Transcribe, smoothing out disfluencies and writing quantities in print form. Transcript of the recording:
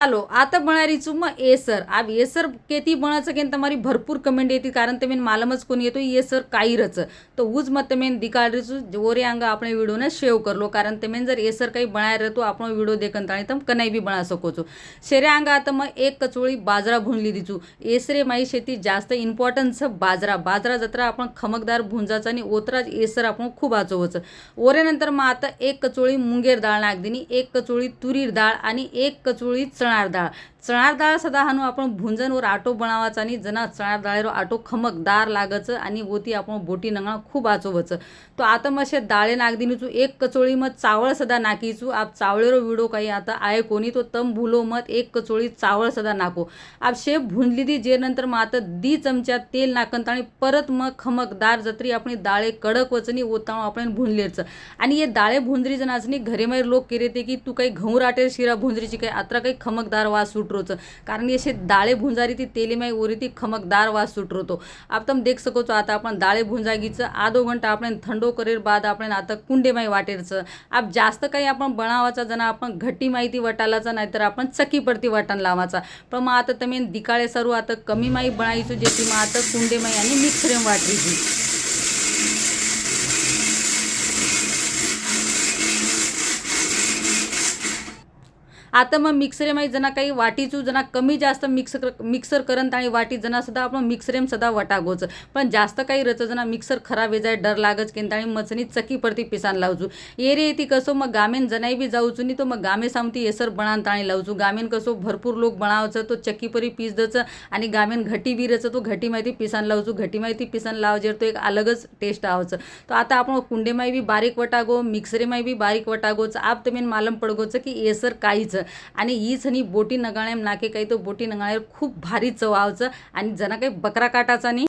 ચાલો આ તો બનાવી છું એસર આ એસર કેતી બना सकेन તમારી ભરપૂર કમેન્ટ येती कारण તમે मालमच कोण येतो एसर काही रच तो उज मत તમે दिकाळ रचू जोरे आंगा આપણે વિડિયોને સેવ કરલો कारण તમે जर एसर काही बनाय रहतो આપણો વિડિયો देखन ताणी तम कनाई भी बना सको છો शेरे आंगा आता मग एक कचोळी बाजरा भुनली दीचू एसरे माई शेती जास्त इम्पॉर्टन्स बाजरा बाजरा जत्रा आपण खमकदार भुंजाचा आणि ओतराज एसर आपण खूप आचवच ओरे नंतर मग आता एक कचोळी मुंगेर डाळ नाक दिनी एक कचोळी तुरीर डाळ आणि एक कचोळी चणार डाळ चणार डाळ सदा हानू आपण भुंजनवर आटो बनावाचा आणि जना चणार डाळेरो आटो खमकदार लागच आणि ओती आपण बोटी नंगा खूप आचोवच तो आता मशे डाळे नागदिनीचू एक कचोळी मत चावळ सदा नाकीचू आप चावळेरो विडो काही आता आये कोणी तो तम भूलो मत एक कचोळी चावळ सदा नाको आप शेप भुंजली दी जे नंतर मग आता दी चमचा तेल नाकन आणि परत मग खमकदार जत्री आपली डाळे कडक वचनी ओताव आपण भुंजलेच आणि ये डाळे भुंजरी जनाचनी घरे माहीर लोक केरे ते की तू काही घऊ राटेर शिरा भुंजरीची काही अत्रा काही खमकदार वास सुटरोच कारण ये डाळे भुंजारी ती तेली माई ओरी ती खमकदार वास सुटरोतो आप तुम देख सको तो आता आपण डाळे भुंजागीचं आधो घंटा आपण थंडो करेर बाद आपण आता कुंडे माई वाटेरचं आप जास्त काही आपण बनावाचा जना आपण घट्टी माहिती वटालाचा नाहीतर आपण चकी पडती वाटण लावाचा पण मग आता तुम्ही दिकाळे सरू आता कमी माई बनायचो जेती मग आता कुंडे माई आणि मिक्सरेम वाटरीची आता मग मिक्सरेमाई जना काही वाटीचू जना कमी जास्त मिक्सर करंत आणि वाटी जना सुद्धा आपण मिक्सरेम सदा वटागोच पण जास्त काही रच जना मिक्सर खराब हे जाय डर लागच केंत आणि मचनी चकी पडती पिसान लावजू एरे येती कसो मग गामेन जनाई बी जाऊचू नी तो मग गामे सामती एसर बनान ताणी लावजू गामेन कसो भरपूर लोक बनावचं तो चक्की परी पीस दच आणि गामेन घटी बी रच तो घटी माहिती पिसान लावजू घटी माहिती पिसान लावजेर तो एक अलगच टेस्ट आवचं तो आता आपण कुंडेमाई बी बारीक वटागो मिक्सरेमाई बी बारीक वटागोच आप तमेन मालम पडगोच की एसर काहीच आणि हीच आणि बोटी नगाळ्याम नाके काही तो बोटी नगाळ्यावर खूप भारी चव आवचं आणि जना काही बकरा काटाचा नाही